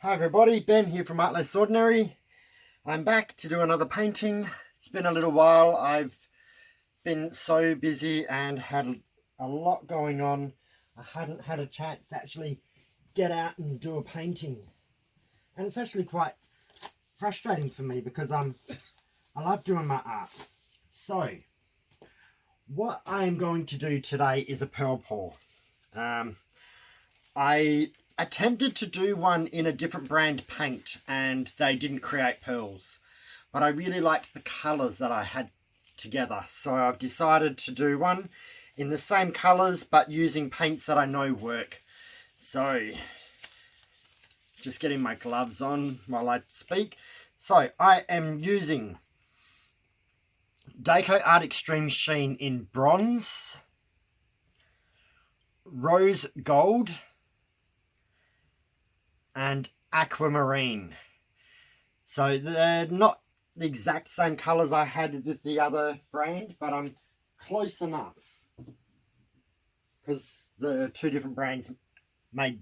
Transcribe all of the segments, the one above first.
Hi everybody, Ben here from Art Less Ordinary. I'm back to do another painting. It's been a little while. I've been so busy and had a lot going on. I hadn't had a chance to actually get out and do a painting. And it's actually quite frustrating for me because I love doing my art. So, what I am going to do today is a pearl pour. I attempted to do one in a different brand paint and they didn't create pearls, but I really liked the colours that I had together, so I've decided to do one in the same colours but using paints that I know work. So just getting my gloves on while I speak. So I am using Decoart Extreme Sheen in bronze, rose gold and aquamarine. So they're not the exact same colours I had with the other brand, but I'm close enough because the two different brands make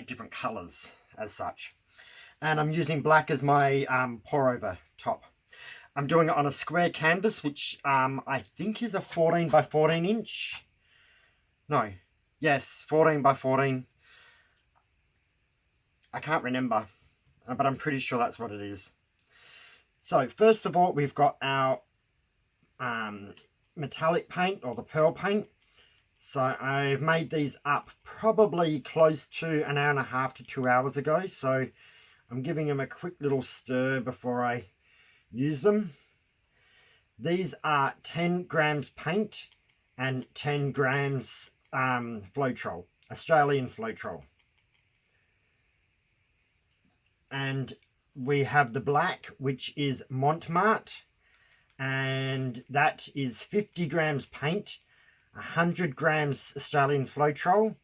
different colours as such. And I'm using black as my pour over top. I'm doing it on a square canvas, which I think is a 14 by 14 inch. No, yes, 14 by 14. I can't remember, but I'm pretty sure that's what it is. So first of all, we've got our metallic paint or the pearl paint. So I've made these up probably close to an hour and a half to 2 hours ago. So I'm giving them a quick little stir before I use them. These are 10 grams paint and 10 grams floetrol, Australian floetrol. And we have the black, which is mont, and that is 50 grams paint, 100 grams Australian floetrol,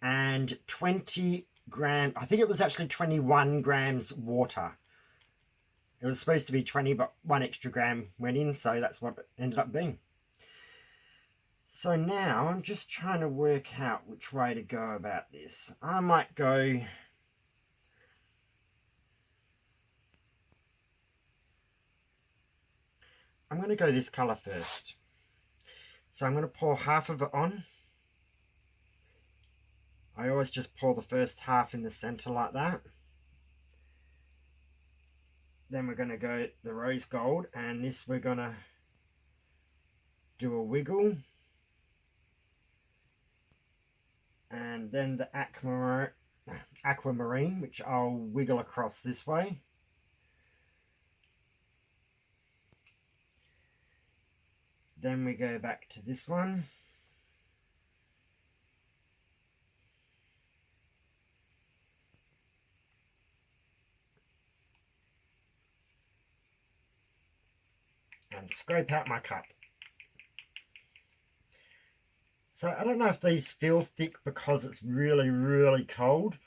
and 20 grams, I think it was actually 21 grams water. It was supposed to be 20, but 1 extra gram went in, so that's what it ended up being. So now I'm just trying to work out which way to go about this. I might go... I'm going to go this colour first. So I'm going to pour half of it on. I always just pour the first half in the centre like that. Then we're going to go the rose gold, and this we're going to do a wiggle. And then the aquamarine, which I'll wiggle across this way. Then we go back to this one. And scrape out my cup. So I don't know if these feel thick because it's really, really cold,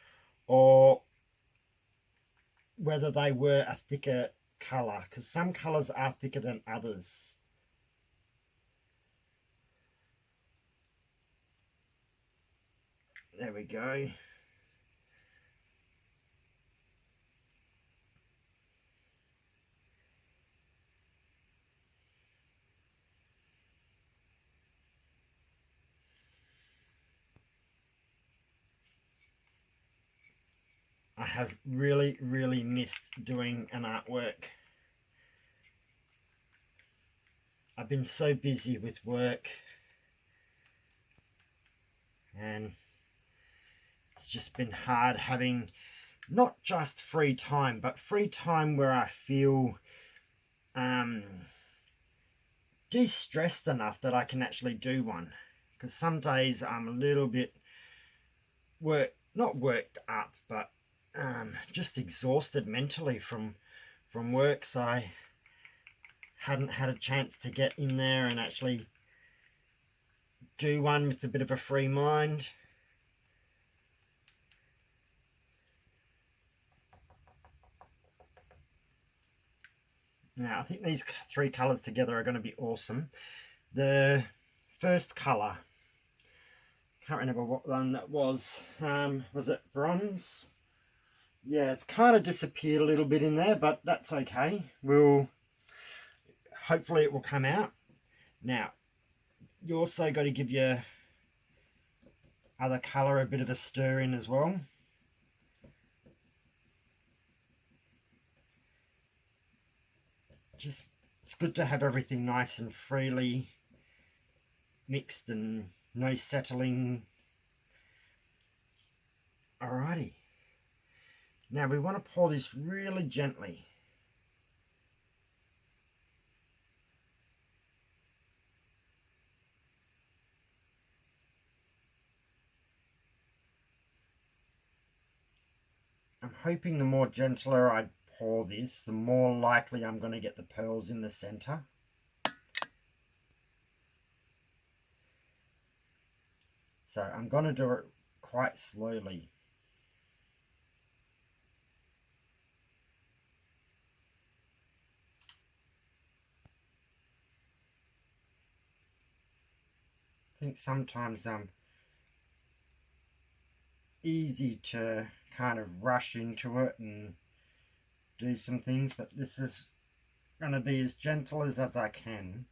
or whether they were a thicker colour, because some colours are thicker than others. There we go. I have really, really missed doing an artwork. I've been so busy with work and it's just been hard having not just free time, but free time where I feel de-stressed enough that I can actually do one. Because some days I'm a little bit not worked up, but just exhausted mentally from work, so I hadn't had a chance to get in there and actually do one with a bit of a free mind. Now I think these three colours together are going to be awesome. The first colour, can't remember what one that was it bronze? Yeah, it's kind of disappeared a little bit in there, but that's okay. Hopefully it will come out. Now, you also got to give your other colour a bit of a stir in as well. It's good to have everything nice and freely mixed and no settling. Alrighty. Now we want to pour this really gently. I'm hoping the more gentler I pour this, the more likely I'm going to get the pearls in the center. So I'm going to do it quite slowly. I think sometimes easy to kind of rush into it and do some things, but this is going to be as gentle as I can.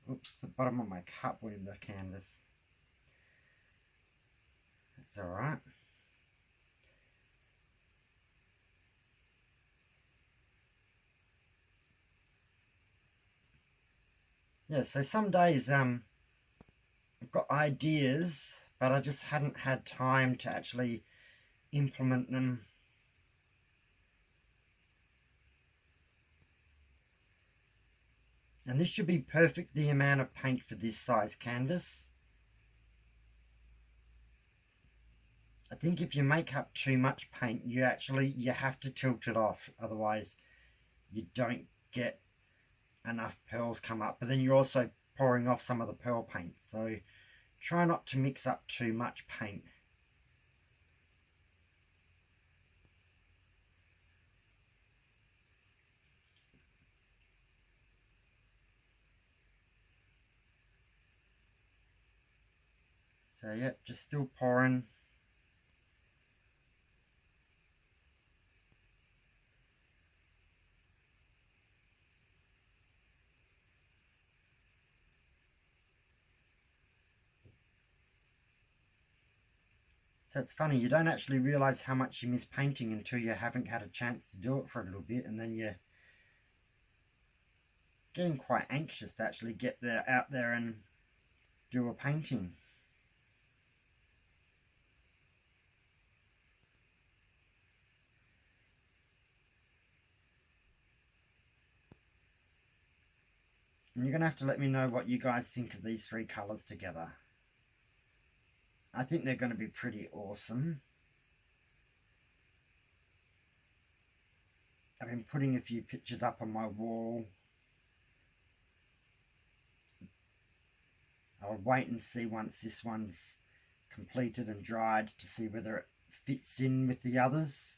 Oops, the bottom of my cup went in the canvas. That's alright. Yeah, so some days I've got ideas, but I just hadn't had time to actually implement them. And this should be perfect, the amount of paint for this size canvas. I think if you make up too much paint, you have to tilt it off, otherwise you don't get enough pearls come up. But then you're also pouring off some of the pearl paint, so try not to mix up too much paint. So yep, just still pouring. So it's funny, you don't actually realise how much you miss painting until you haven't had a chance to do it for a little bit, and then you're getting quite anxious to actually get out there and do a painting. And you're going to have to let me know what you guys think of these three colours together. I think they're going to be pretty awesome. I've been putting a few pictures up on my wall. I'll wait and see once this one's completed and dried to see whether it fits in with the others.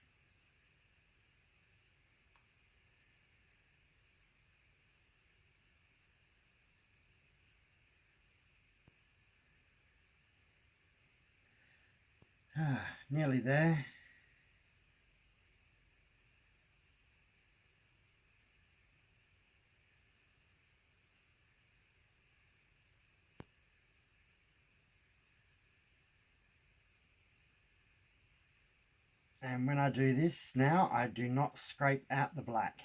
Nearly there. And when I do this now, I do not scrape out the black.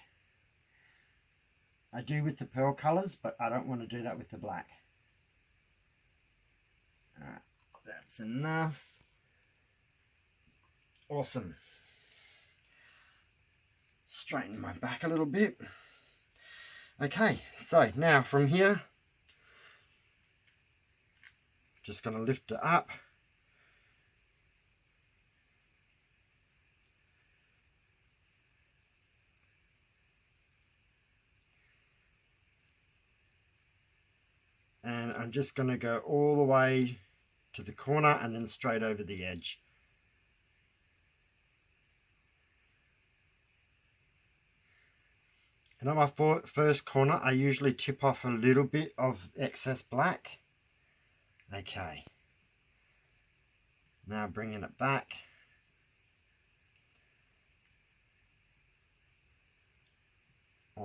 I do with the pearl colours, but I don't want to do that with the black. Alright, that's enough. Awesome. Straighten my back a little bit. Okay, so now from here, just going to lift it up. And I'm just going to go all the way to the corner and then straight over the edge. And on my first corner, I usually tip off a little bit of excess black. Okay. Now bringing it back.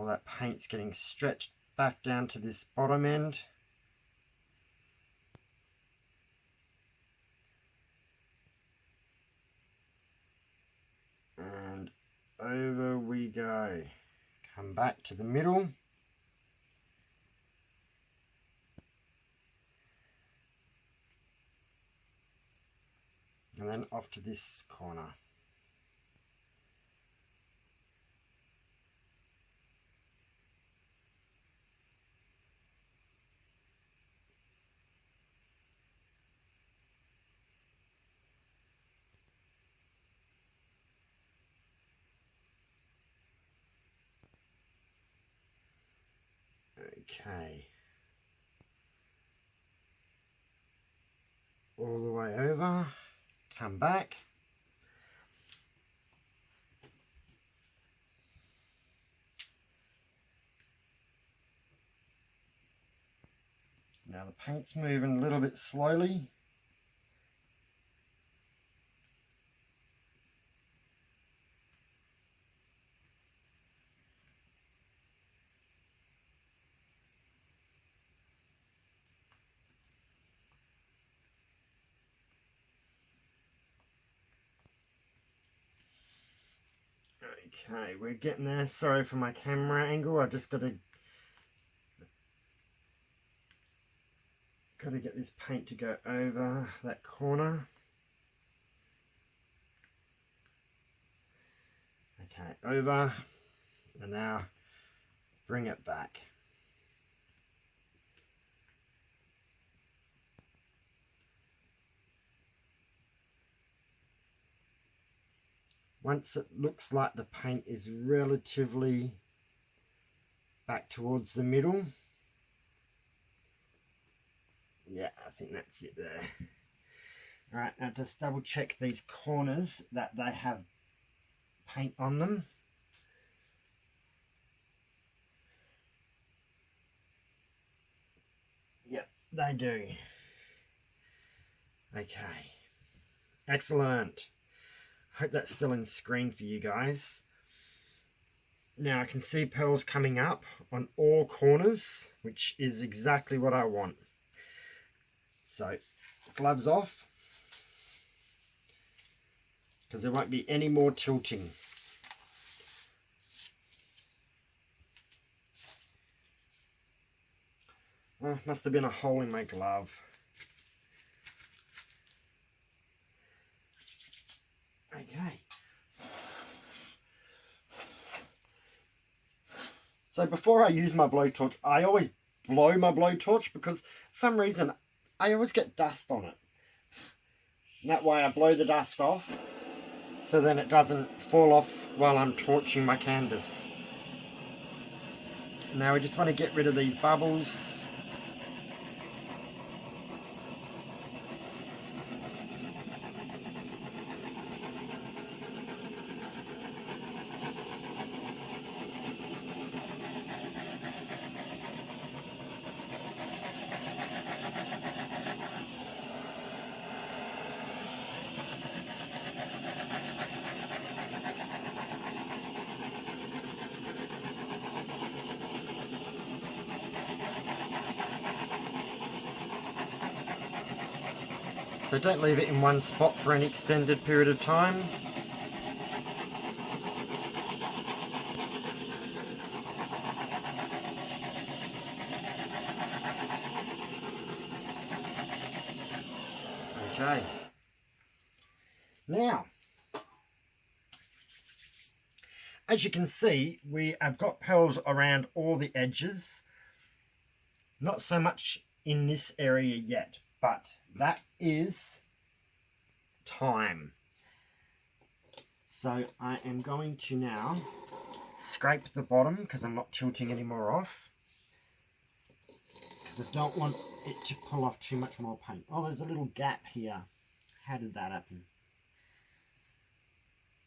that paint's getting stretched back down to this bottom end. And over we go. Come back to the middle. And then off to this corner. Okay. All the way over. Come back. Now the paint's moving a little bit slowly. Okay, we're getting there. Sorry for my camera angle. I just got to get this paint to go over that corner. Okay, over, and now bring it back. Once it looks like the paint is relatively back towards the middle. Yeah, I think that's it there. Alright, now just double check these corners that they have paint on them. Yep, they do. Okay. Excellent. Hope that's still in screen for you guys. Now I can see pearls coming up on all corners, which is exactly what I want. So, gloves off, because there won't be any more tilting. Oh, must have been a hole in my glove. Okay. So before I use my blowtorch, I always blow my blowtorch because for some reason I always get dust on it. And that way I blow the dust off so then it doesn't fall off while I'm torching my canvas. Now we just want to get rid of these bubbles. So don't leave it in one spot for an extended period of time. Okay. Now, as you can see, we have got pearls around all the edges. Not so much in this area yet, but that is time. So I am going to now scrape the bottom because I'm not tilting any more off, because I don't want it to pull off too much more paint. Oh, there's a little gap here. How did that happen?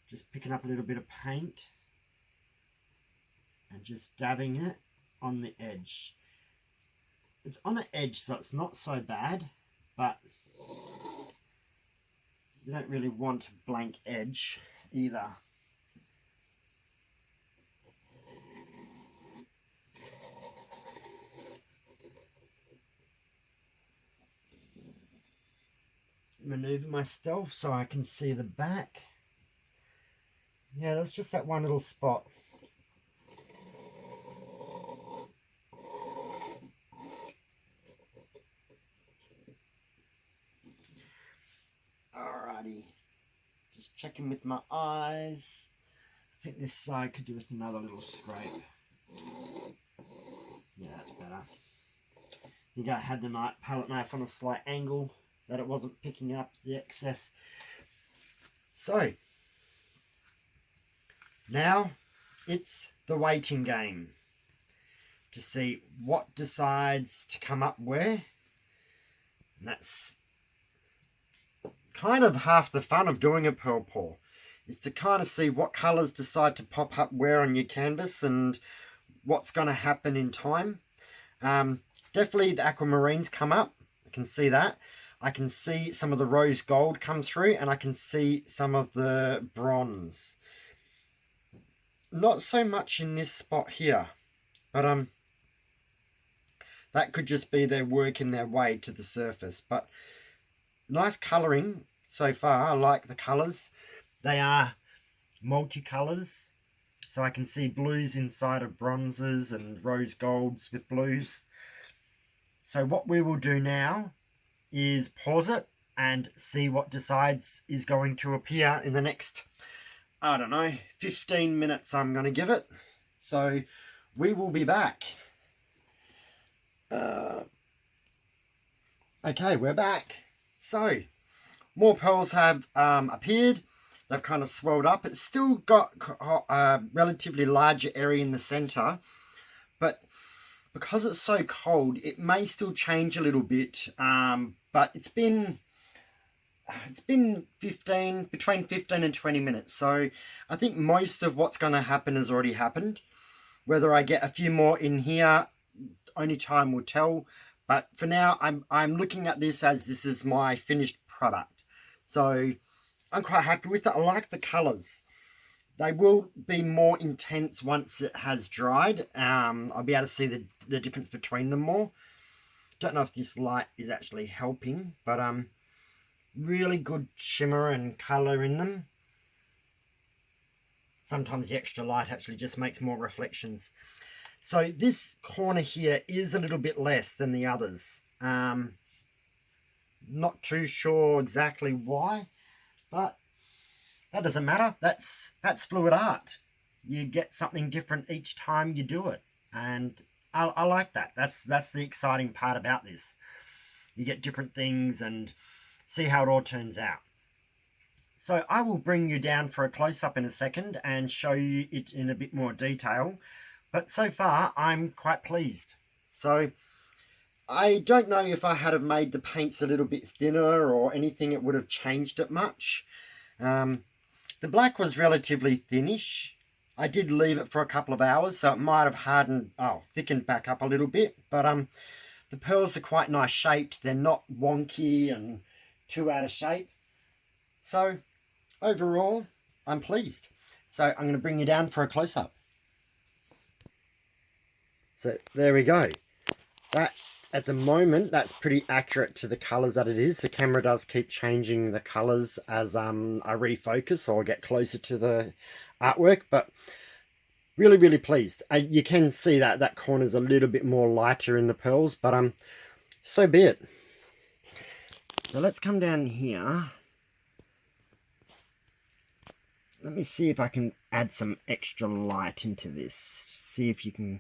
Just picking up a little bit of paint and just dabbing it on the edge. It's on the edge, so it's not so bad, but you don't really want a blank edge either. maneuver myself so I can see the back. Yeah, there was just that one little spot. Alrighty, just checking with my eyes. I think this side could do with another little scrape. Yeah, that's better. I think I had the palette knife on a slight angle that it wasn't picking up the excess. So, now it's the waiting game to see what decides to come up where. And that's kind of half the fun of doing a pearl pour, is to kind of see what colours decide to pop up where on your canvas and what's going to happen in time. Definitely the aquamarines come up. I can see that. I can see some of the rose gold come through, and I can see some of the bronze. Not so much in this spot here, but that could just be their working their way to the surface. But nice colouring so far. I like the colours. They are multicolours, so I can see blues inside of bronzes and rose golds with blues. So what we will do now is pause it and see what decides is going to appear in the next, I don't know, 15 minutes I'm going to give it. So we will be back. Okay, we're back. So more pearls have appeared. They've kind of swelled up. It's still got a relatively larger area in the center, but because it's so cold, it may still change a little bit. But it's been between 15 and 20 minutes. So I think most of what's going to happen has already happened. Whether I get a few more in here, only time will tell. But for now, I'm looking at this as this is my finished product. So I'm quite happy with it. I like the colours. They will be more intense once it has dried. I'll be able to see the difference between them more. Don't know if this light is actually helping, but really good shimmer and colour in them. Sometimes the extra light actually just makes more reflections. So this corner here is a little bit less than the others. Not too sure exactly why, but that doesn't matter. That's fluid art. You get something different each time you do it, and I like that. That's the exciting part about this. You get different things and see how it all turns out. So I will bring you down for a close-up in a second and show you it in a bit more detail. But so far, I'm quite pleased. So I don't know if I had have made the paints a little bit thinner or anything, it would have changed it much. The black was relatively thinnish. I did leave it for a couple of hours, so it might have thickened back up a little bit. But the pearls are quite nice shaped. They're not wonky and too out of shape. So overall, I'm pleased. So I'm going to bring you down for a close-up. So there we go. That, at the moment, that's pretty accurate to the colours that it is. The camera does keep changing the colours as I refocus or get closer to the artwork, but really, really pleased. You can see that corner's a little bit more lighter in the pearls, but so be it. So let's come down here. Let me see if I can add some extra light into this. See if you can...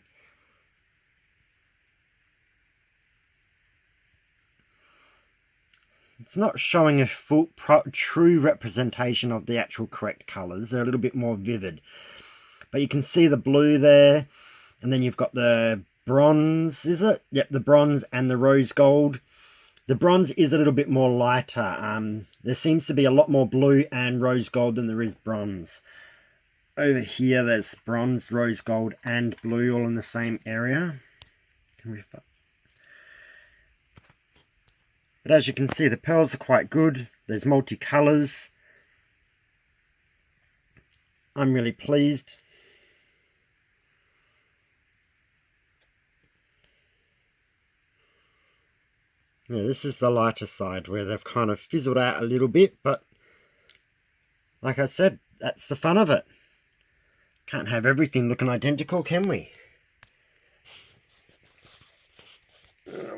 It's not showing a full, true representation of the actual correct colours. They're a little bit more vivid. But you can see the blue there. And then you've got the bronze, is it? Yep, the bronze and the rose gold. The bronze is a little bit more lighter. There seems to be a lot more blue and rose gold than there is bronze. Over here, there's bronze, rose gold, and blue all in the same area. But as you can see, the pearls are quite good. There's multicolours. I'm really pleased. Yeah, this is the lighter side where they've kind of fizzled out a little bit, but like I said, that's the fun of it. Can't have everything looking identical, can we?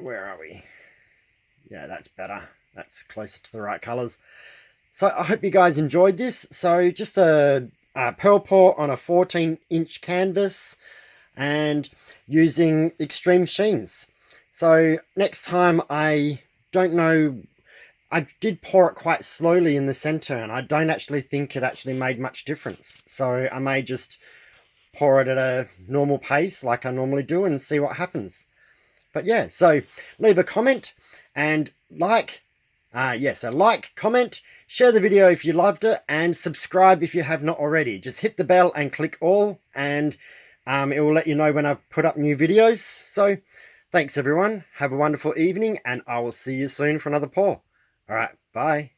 Where are we? Yeah, that's better. That's closer to the right colours. So I hope you guys enjoyed this. So just a pearl pour on a 14-inch canvas and using extreme sheens. So next time, I don't know, I did pour it quite slowly in the center, and I don't actually think it actually made much difference. So I may just pour it at a normal pace like I normally do and see what happens. But yeah, so leave a comment and like, so like, comment, share the video if you loved it, and subscribe if you have not already. Just hit the bell and click all, and it will let you know when I put up new videos. So thanks everyone, have a wonderful evening, and I will see you soon for another pour. All right, bye.